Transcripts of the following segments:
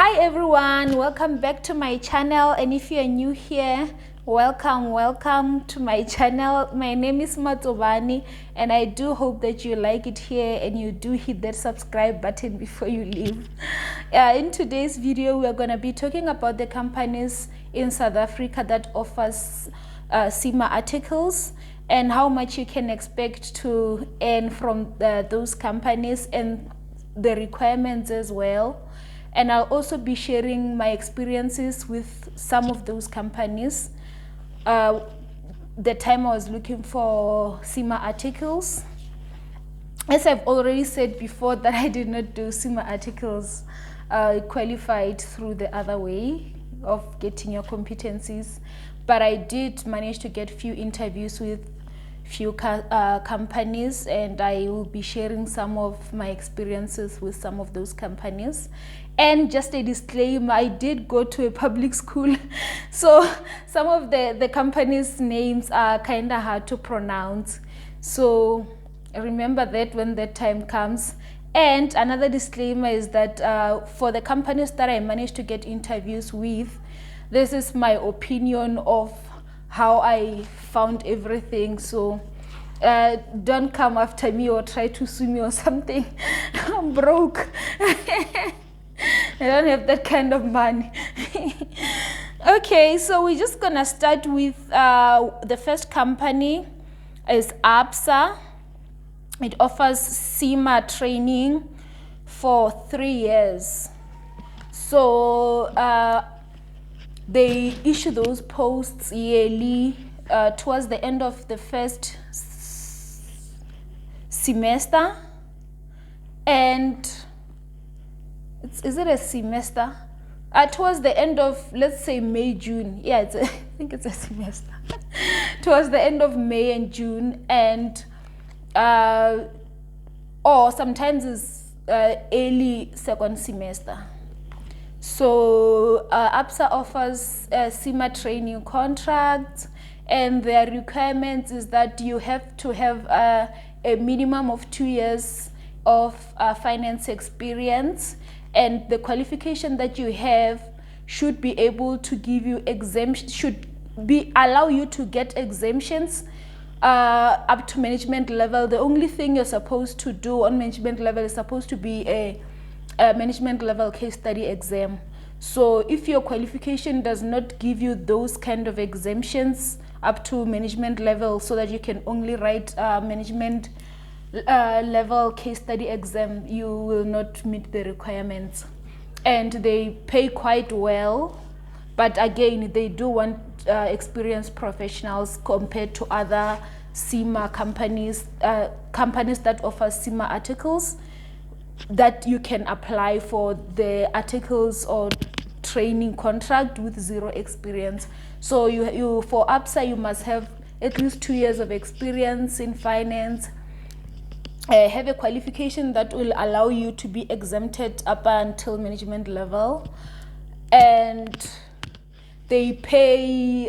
Hi everyone, welcome back to my channel, and if you are new here, welcome to my channel. My name is Matobani, and I do hope that you like it here and you do hit that subscribe button before you leave. In today's video, we are going to be talking about the companies in South Africa that offers CIMA articles and how much you can expect to earn from those companies and the requirements as well. And I'll also be sharing my experiences with some of those companies. The time I was looking for CIMA articles. As I've already said before, that I did not do CIMA articles. I qualified through the other way of getting your competencies. But I did manage to get few interviews with few companies, and I will be sharing some of my experiences with some of those companies. And just a disclaimer, I did go to a public school, so some of the companies' names are kind of hard to pronounce. So remember that when that time comes. And another disclaimer is that for the companies that I managed to get interviews with, this is my opinion of how I found everything. So don't come after me or try to sue me or something. I'm broke. I don't have that kind of money. Okay, so we're just gonna start with the first company is ABSA. It offers CIMA training for 3 years. So they issue those posts yearly towards the end of the first semester. And is it a semester? Towards the end of, let's say, May, June. Yeah, I think it's a semester. Towards the end of May and June, and or sometimes it's early second semester. So ABSA offers CIMA training contracts, and their requirements is that you have to have a minimum of 2 years of finance experience, and the qualification that you have should be able to give you allow you to get exemptions up to management level. The only thing you're supposed to do on management level is supposed to be a management level case study exam. So if your qualification does not give you those kind of exemptions up to management level, so that you can only write management level case study exam, you will not meet the requirements. And they pay quite well, but again, they do want experienced professionals compared to other CIMA companies that offer CIMA articles, that you can apply for the articles or training contract with 0 experience. So you for ABSA, you must have at least 2 years of experience in finance, have a qualification that will allow you to be exempted up until management level, and they pay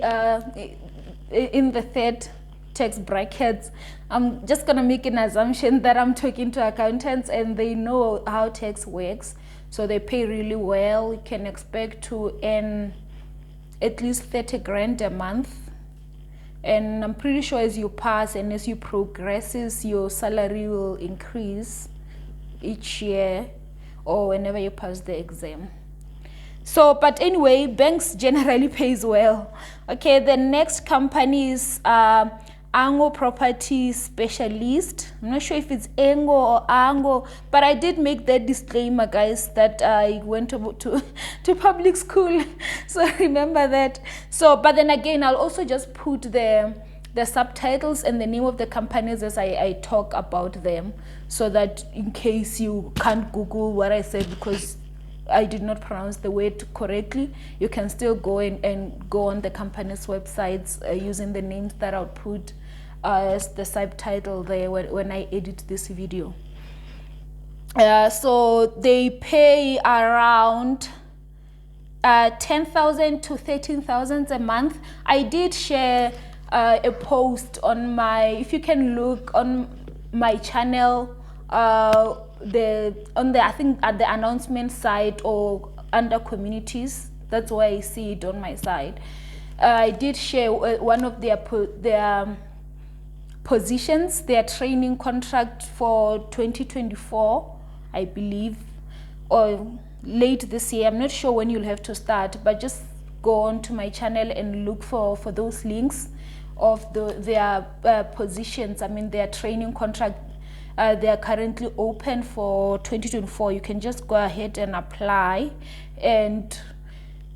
in the third tax brackets. I'm just gonna make an assumption that I'm talking to accountants and they know how tax works, so they pay really well. You can expect to earn at least 30 grand a month. And I'm pretty sure as you pass and as you progress, your salary will increase each year or whenever you pass the exam. So, but anyway, banks generally pays well. Okay, the next company is Ango Property Specialist. I'm not sure if it's Ango or Ango, but I did make that disclaimer, guys, that I went to public school. So remember that. So, but then again, I'll also just put the subtitles and the name of the companies as I talk about them, so that in case you can't Google what I said because I did not pronounce the word correctly, you can still go and go on the company's websites using the names that I'll put as the subtitle there when I edit this video. So they pay around 10,000 to 13,000 a month. I did share a post on if you can look on my channel, I think at the announcement site or under communities. That's why I see it on my side. I did share one of their positions, their training contract for 2024, I believe, or late this year. I'm not sure when you'll have to start, but just go on to my channel and look for those links of their positions. I mean, their training contract. They are currently open for 2024. You can just go ahead and apply, and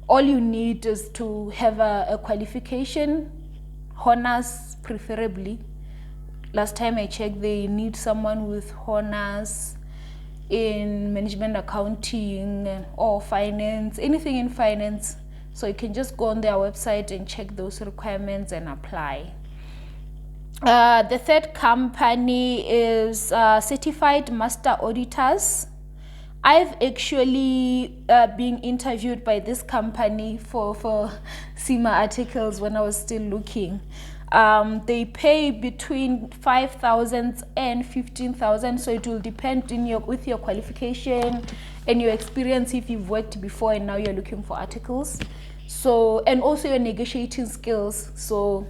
all you need is to have a qualification, honors preferably. Last time I checked, they need someone with honors in management accounting or finance, anything in finance. So you can just go on their website and check those requirements and apply. The third company is Certified Master Auditors. I've actually been interviewed by this company for CIMA articles when I was still looking. They pay between 5,000 and 15,000, so it will depend with your qualification and your experience, if you've worked before and now you're looking for articles. So, and also your negotiating skills. So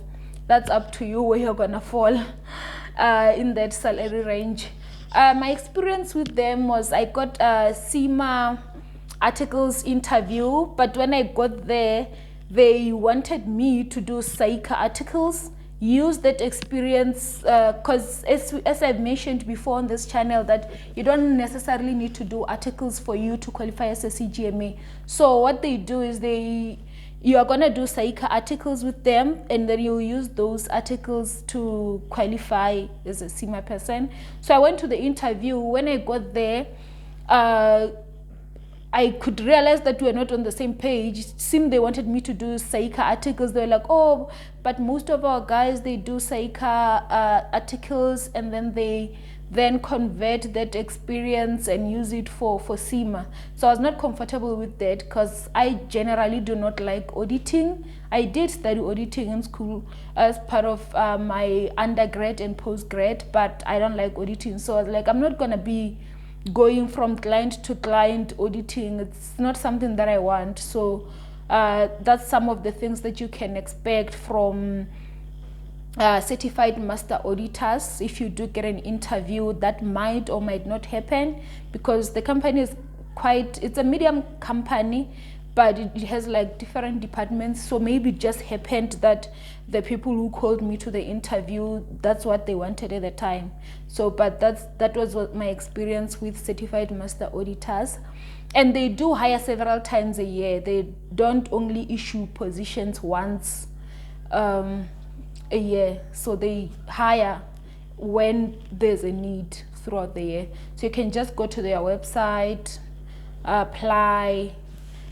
that's up to you where you're gonna fall in that salary range. My experience with them was I got a CIMA articles interview, but when I got there, they wanted me to do CICA articles, use that experience, because as I've mentioned before on this channel, that you don't necessarily need to do articles for you to qualify as a CGMA. So what they do is you are going to do CICA articles with them, and then you'll use those articles to qualify as a CIMA person. So I went to the interview. When I got there, I could realize that we were not on the same page. It seemed they wanted me to do CICA articles. They were like, oh, but most of our guys, they do CICA articles, and then they convert that experience and use it for CIMA. So I was not comfortable with that, because I generally do not like auditing. I did study auditing in school as part of my undergrad and postgrad, but I don't like auditing. So I was like, I'm not going to be going from client to client auditing. It's not something that I want. So that's some of the things that you can expect from certified master auditors. If you do get an interview, that might or might not happen, because the company is it's a medium company, but it has like different departments. So maybe it just happened that the people who called me to the interview, that's what they wanted at the time. So, but that was what my experience with certified master auditors. And they do hire several times a year. They don't only issue positions once a year. So they hire when there's a need throughout the year. So you can just go to their website, apply,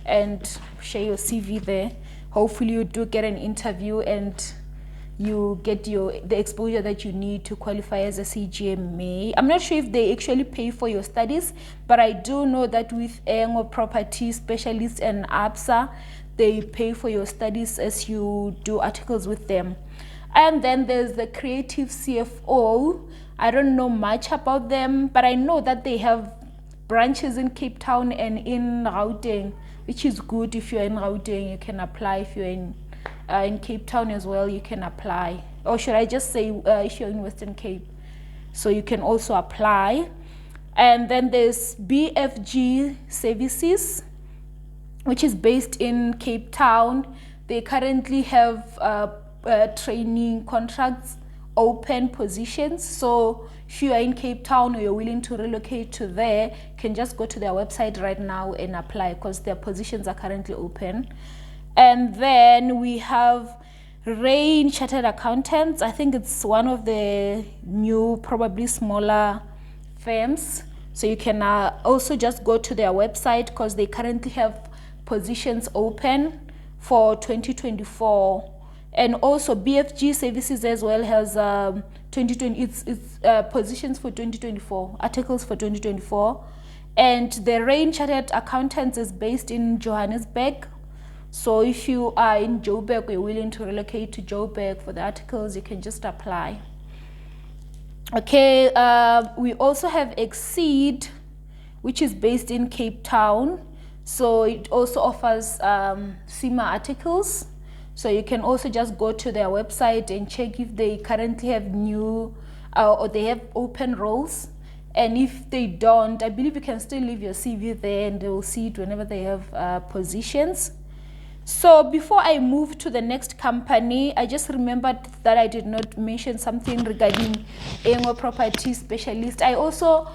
and share your CV there. Hopefully you do get an interview and you get the exposure that you need to qualify as a CGMA. I'm not sure if they actually pay for your studies, but I do know that with Engo Property Specialists and ABSA, they pay for your studies as you do articles with them. And then there's the Creative CFO. I don't know much about them, but I know that they have branches in Cape Town and in Gauteng, which is good. If you're in Gauteng, you can apply. If you're in Cape Town as well, you can apply. Or should I just say if you're in Western Cape? So you can also apply. And then there's BFG Services, which is based in Cape Town. They currently have training contracts, open positions. So if you are in Cape Town or you're willing to relocate to there, you can just go to their website right now and apply, because their positions are currently open. And then we have Rain Chartered Accountants. I think it's one of the new, probably smaller firms. So you can also just go to their website, because they currently have positions open for 2024. And also BFG Services as well has 2020. It's positions for 2024, articles for 2024. And the Rain Chartered Accountants is based in Johannesburg. So if you are in Joburg, or you're willing to relocate to Joburg for the articles, you can just apply. Okay, we also have Exceed, which is based in Cape Town. So it also offers CIMA articles. So you can also just go to their website and check if they currently have new or they have open roles. And if they don't, I believe you can still leave your CV there and they will see it whenever they have positions. So before I move to the next company, I just remembered that I did not mention something regarding Engo Property Specialist. I also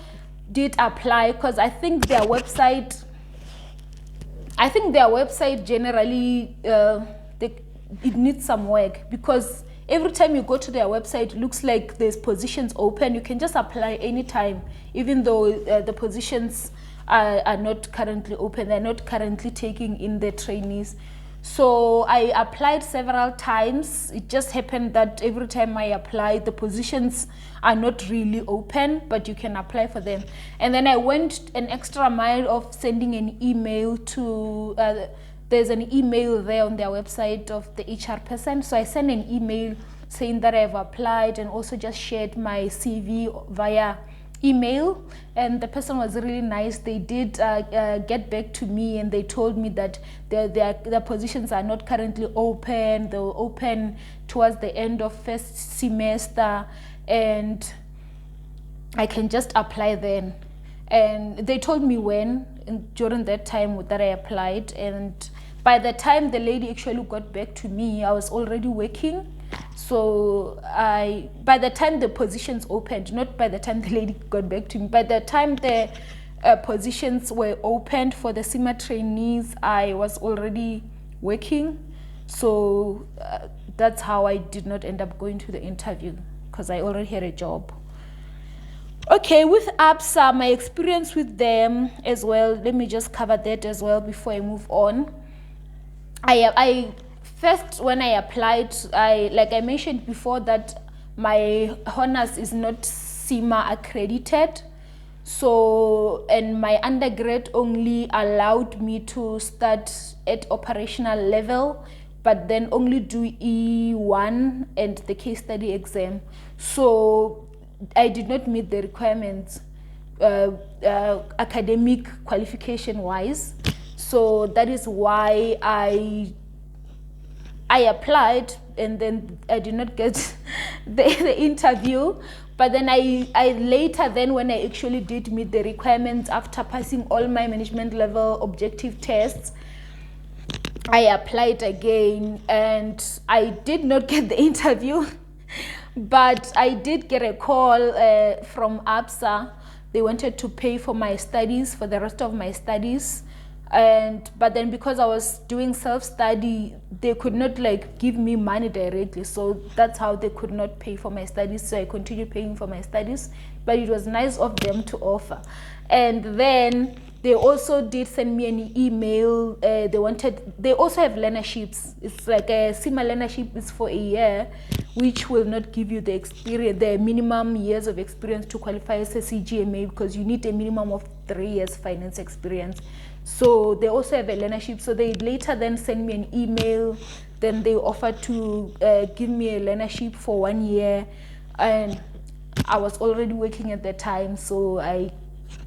did apply because I think their website generally it needs some work, because every time you go to their website, it looks like there's positions open. You can just apply anytime, even though the positions are not currently open. They're not currently taking in the trainees. So I applied several times. It just happened that every time I applied, the positions are not really open, but you can apply for them. And then I went an extra mile of sending an email to there's an email there on their website of the HR person. So I sent an email saying that I've applied and also just shared my CV via email. And the person was really nice. They did get back to me and they told me that their positions are not currently open. They'll open towards the end of first semester and I can just apply then. And they told me when, during that time that I applied. And by the time the lady actually got back to me, I was already working. So by the time the positions opened, not by the time the lady got back to me, by the time the positions were opened for the CIMA trainees, I was already working. So that's how I did not end up going to the interview, because I already had a job. Okay, with ABSA, my experience with them as well, let me just cover that as well before I move on. I first, when I applied, like I mentioned before, that my honors is not CIMA accredited. So, and my undergrad only allowed me to start at operational level, but then only do E1 and the case study exam. So I did not meet the requirements academic qualification wise. So that is why I applied, and then I did not get the interview. But then I later, then when I actually did meet the requirements after passing all my management level objective tests, I applied again and I did not get the interview. But I did get a call from ABSA. They wanted to pay for my studies, for the rest of my studies. But then because I was doing self-study, they could not like give me money directly. So that's how they could not pay for my studies. So I continued paying for my studies. But it was nice of them to offer. And then they also did send me an email. They also have learnerships. It's like a CIMA learnership is for a year, which will not give you the experience, the minimum years of experience to qualify as a CGMA, because you need a minimum of 3 years finance experience. So they also have a learnership. So they later then sent me an email. Then they offered to give me a learnership for 1 year. And I was already working at that time, so I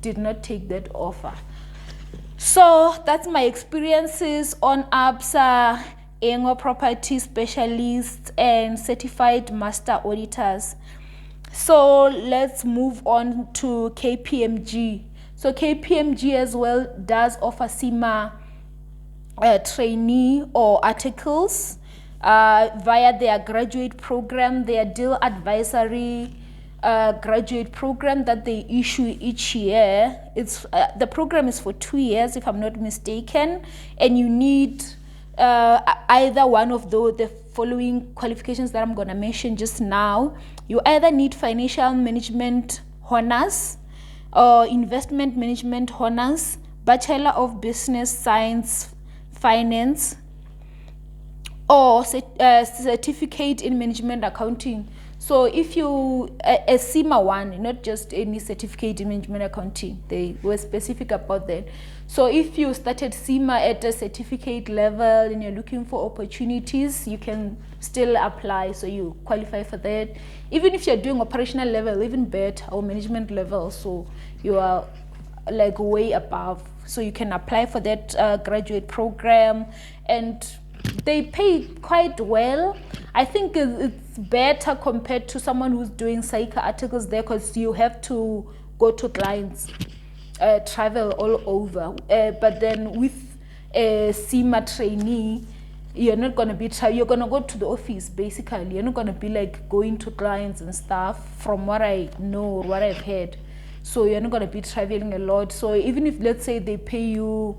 did not take that offer. So that's my experiences on ABSA, Engo Property Specialists, and Certified Master Auditors. So let's move on to KPMG. So KPMG as well does offer CIMA trainee or articles via their graduate program, their deal advisory graduate program that they issue each year. It's the program is for 2 years, if I'm not mistaken, and you need either one of the following qualifications that I'm going to mention just now. You either need financial management honors or investment management honors, Bachelor of Business Science Finance, or certificate in management accounting. So if you, a CIMA one, not just any certificate in management accounting, they were specific about that. So if you started CIMA at a certificate level and you're looking for opportunities, you can still apply, so you qualify for that. Even if you're doing operational level, even better, or management level, so you are like way above. So you can apply for that graduate program, and they pay quite well. I think it's better compared to someone who's doing psych articles there, because you have to go to clients, travel all over. But then with a CIMA trainee, you're not going to be you're going to go to the office basically. You're not going to be like going to clients and stuff, from what I know, what I've heard. So you're not going to be traveling a lot. So even if, let's say, they pay you,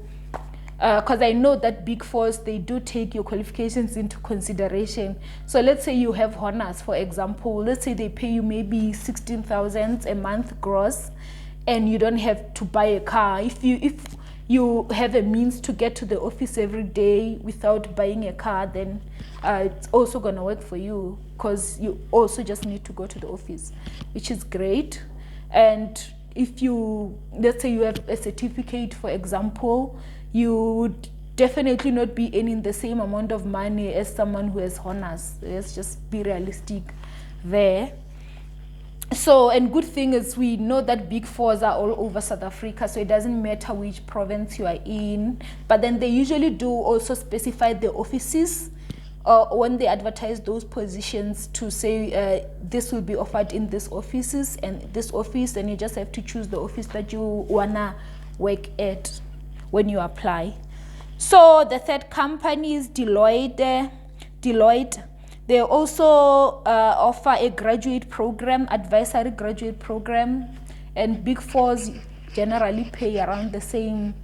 because I know that Big Fours, they do take your qualifications into consideration. So let's say you have honors, for example. Let's say they pay you maybe 16,000 a month gross, and you don't have to buy a car. If you have a means to get to the office every day without buying a car, then it's also going to work for you, because you also just need to go to the office, which is great. And if you, let's say you have a certificate, for example, you would definitely not be earning the same amount of money as someone who has honors. Let's just be realistic there. So, and good thing is, we know that Big Fours are all over South Africa, so it doesn't matter which province you are in. But then they usually do also specify the offices when they advertise those positions, to say this will be offered in this offices and this office, and you just have to choose the office that you wanna work at when you apply. So the third company is Deloitte. They also offer a graduate program, advisory graduate program, and Big Fours generally pay around the same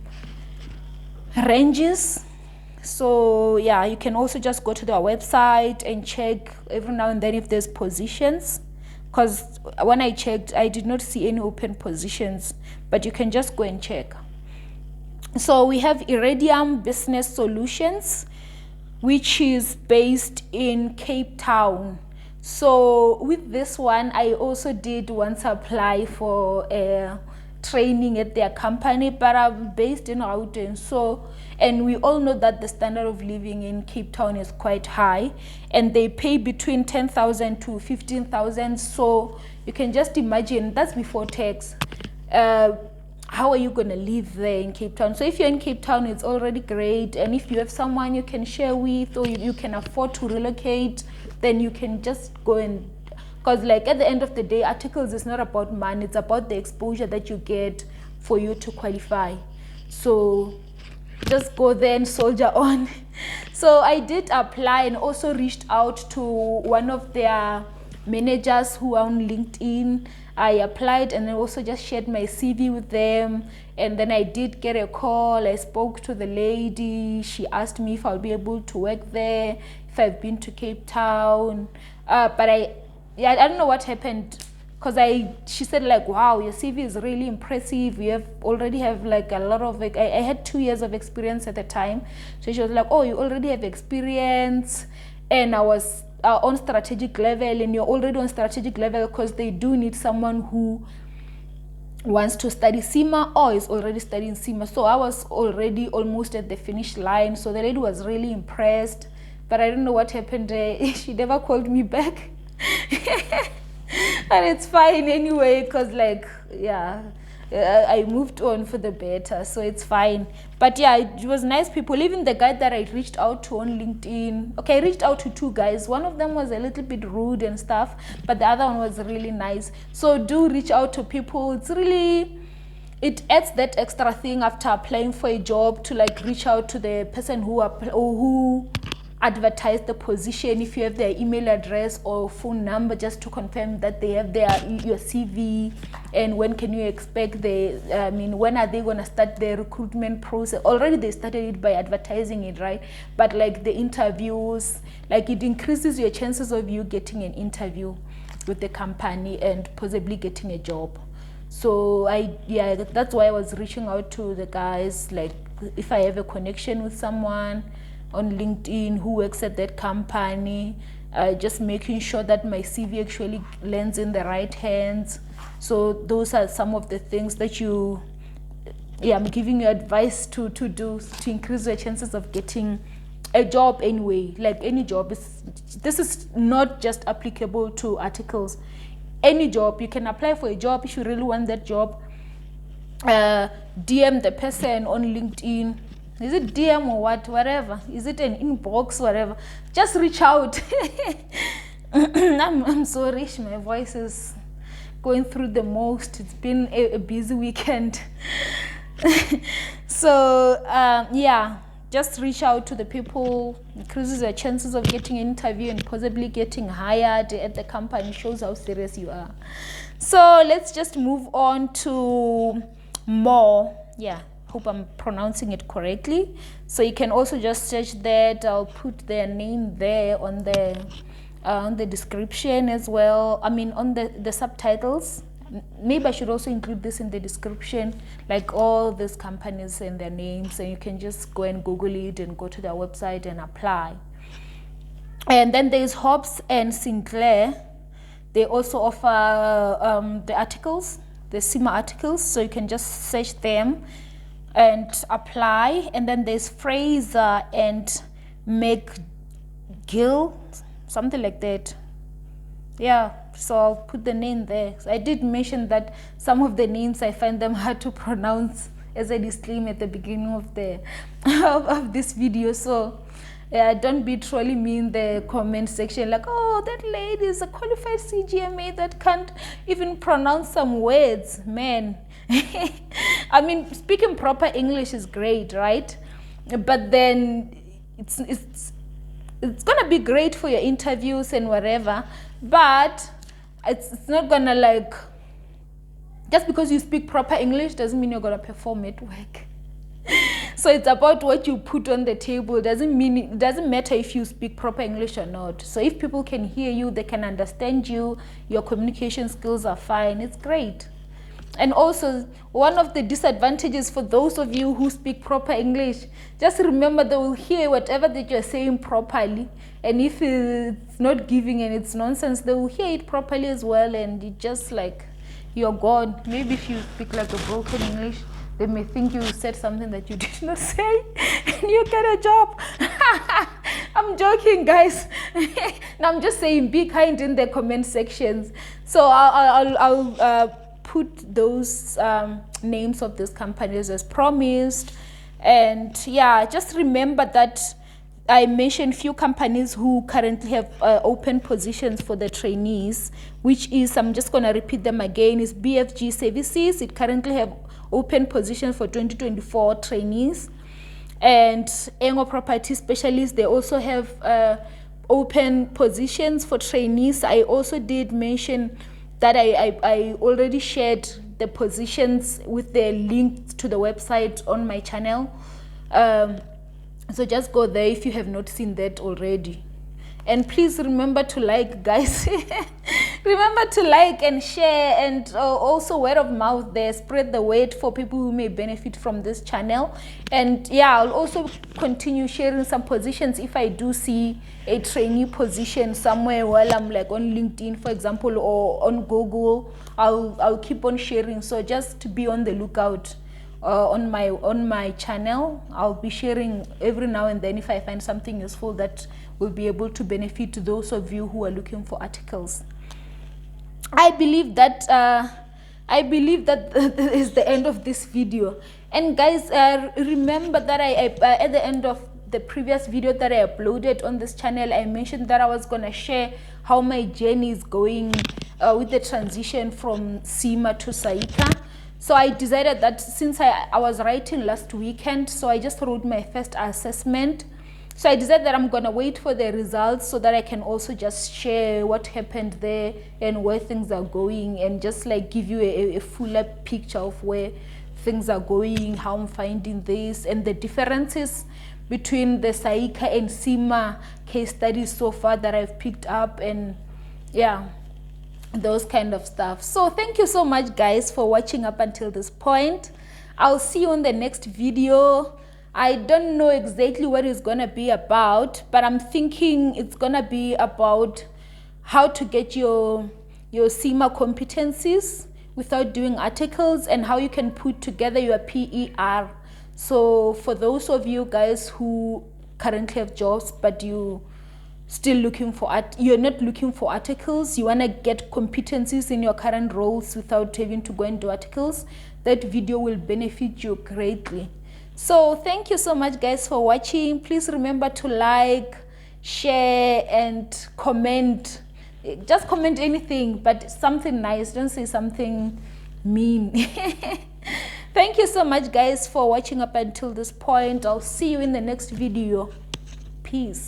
ranges. So yeah, you can also just go to their website and check every now and then if there's positions, because when I checked, I did not see any open positions, but you can just go and check. So we have Iridium Business Solutions, which is based in Cape Town. So with this one, I also did once apply for a training at their company, but I'm based in Audit. So, and we all know that the standard of living in Cape Town is quite high, and they pay between 10,000 to 15,000. So you can just imagine, that's before tax. How are you going to live there in Cape Town? So if you're in Cape Town, it's already great. And if you have someone you can share with, or you can afford to relocate, then you can just go and, because like at the end of the day, articles is not about money, it's about the exposure that you get for you to qualify. So just go there and soldier on. So I did apply, and also reached out to one of their managers who are on LinkedIn. I applied, and I also just shared my CV with them, and then I did get a call. I spoke to the lady. She asked me if I'll be able to work there, if I've been to Cape Town, but I don't know what happened, because she said like, wow, your CV is really impressive, you already have like a lot of, I had 2 years of experience at the time. So she was like, oh, you already have experience, and I was on strategic level, and you're already on strategic level, because they do need someone who wants to study CIMA or is already studying CIMA. So I was already almost at the finish line. So the lady was really impressed, but I don't know what happened. She never called me back. And it's fine anyway, because like, yeah, I moved on for the better, so it's fine. But yeah, it was nice people. Even the guy that I reached out to on LinkedIn, okay, I reached out to 2 guys. One of them was a little bit rude and stuff, but the other one was really nice. So do reach out to people. It's really, it adds that extra thing after applying for a job, to like reach out to the person who advertise the position, if you have their email address or phone number, just to confirm that they have your CV, and when can you expect when are they going to start the recruitment process. Already they started it by advertising it, right? But like the interviews, like it increases your chances of you getting an interview with the company and possibly getting a job. So that's why I was reaching out to the guys, like if I have a connection with someone on LinkedIn who works at that company, just making sure that my CV actually lands in the right hands. So those are some of the things that I'm giving you advice to do to increase your chances of getting a job anyway. Like any job, this is not just applicable to articles. Any job, you can apply for a job if you really want that job. DM the person on LinkedIn. Is it DM or whatever? Is it an inbox, whatever? Just reach out. I'm sorry, my voice is going through the most. It's been a busy weekend. So yeah, just reach out to the people, increases your chances of getting an interview and possibly getting hired at the company, shows how serious you are. So let's just move on to more. Yeah, hope I'm pronouncing it correctly. So you can also just search that. I'll put their name there on the description as well. I mean, on the subtitles. Maybe I should also include this in the description, like all these companies and their names, and you can just go and Google it and go to their website and apply. And then there's Hobbs and Sinclair. They also offer the articles, the CIMA articles, so you can just search them and apply. And then there's Fraser and McGill, something like that. Yeah, so I'll put the name there. So I did mention that some of the names I find them hard to pronounce as a disclaimer at the beginning of the of this video. So don't be trolling me in the comment section like, oh, that lady is a qualified CGMA that can't even pronounce some words. Man, I mean, speaking proper English is great, right? But then it's gonna be great for your interviews and whatever, but it's not gonna, like, just because you speak proper English doesn't mean you're gonna perform at work. So it's about what you put on the table. It doesn't matter if you speak proper English or not. So if people can hear you, they can understand you, your communication skills are fine, it's great. And also, one of the disadvantages for those of you who speak proper English, just remember they will hear whatever that you're saying properly. And if it's not giving and it's nonsense, they will hear it properly as well. And it just like, you're gone. Maybe if you speak like a broken English, they may think you said something that you did not say and you get a job. I'm joking, guys. No, I'm just saying, be kind in the comment sections. So I'll put those names of these companies as promised. And yeah, just remember that I mentioned few companies who currently have open positions for the trainees, which is, I'm just going to repeat them again, is BFG Services. It currently have open positions for 2024 trainees. And Engo Property Specialists, they also have open positions for trainees. I also did mention that I already shared the positions with the link to the website on my channel. So just go there if you have not seen that already. And please remember to like, guys. Remember to like and share, and also word of mouth there. Spread the word for people who may benefit from this channel. And yeah, I'll also continue sharing some positions if I do see a trainee position somewhere while I'm like on LinkedIn, for example, or on Google. I'll keep on sharing. So just to be on the lookout on my channel. I'll be sharing every now and then if I find something useful that will be able to benefit those of you who are looking for articles. I believe that is the end of this video. And guys, remember that I at the end of the previous video that I uploaded on this channel, I mentioned that I was gonna share how my journey is going with the transition from CIMA to SAICA. So I decided that since I was writing last weekend, so I just wrote my first assessment. So I decided that I'm gonna wait for the results so that I can also just share what happened there and where things are going, and just like give you a fuller picture of where things are going, how I'm finding this, and the differences between the SAICA and CIMA case studies so far that I've picked up, and yeah, those kind of stuff. So thank you so much, guys, for watching up until this point. I'll see you on the next video. I don't know exactly what it's gonna be about, but I'm thinking it's gonna be about how to get your CIMA competencies without doing articles, and how you can put together your PER. So for those of you guys who currently have jobs but you still looking for you're not looking for articles, you want to get competencies in your current roles without having to go into articles, that video will benefit you greatly. So thank you so much, guys, for watching. Please remember to like, share, and comment. Just comment anything, but something nice. Don't say something mean. Thank you so much, guys, for watching up until this point. I'll see you in the next video. Peace.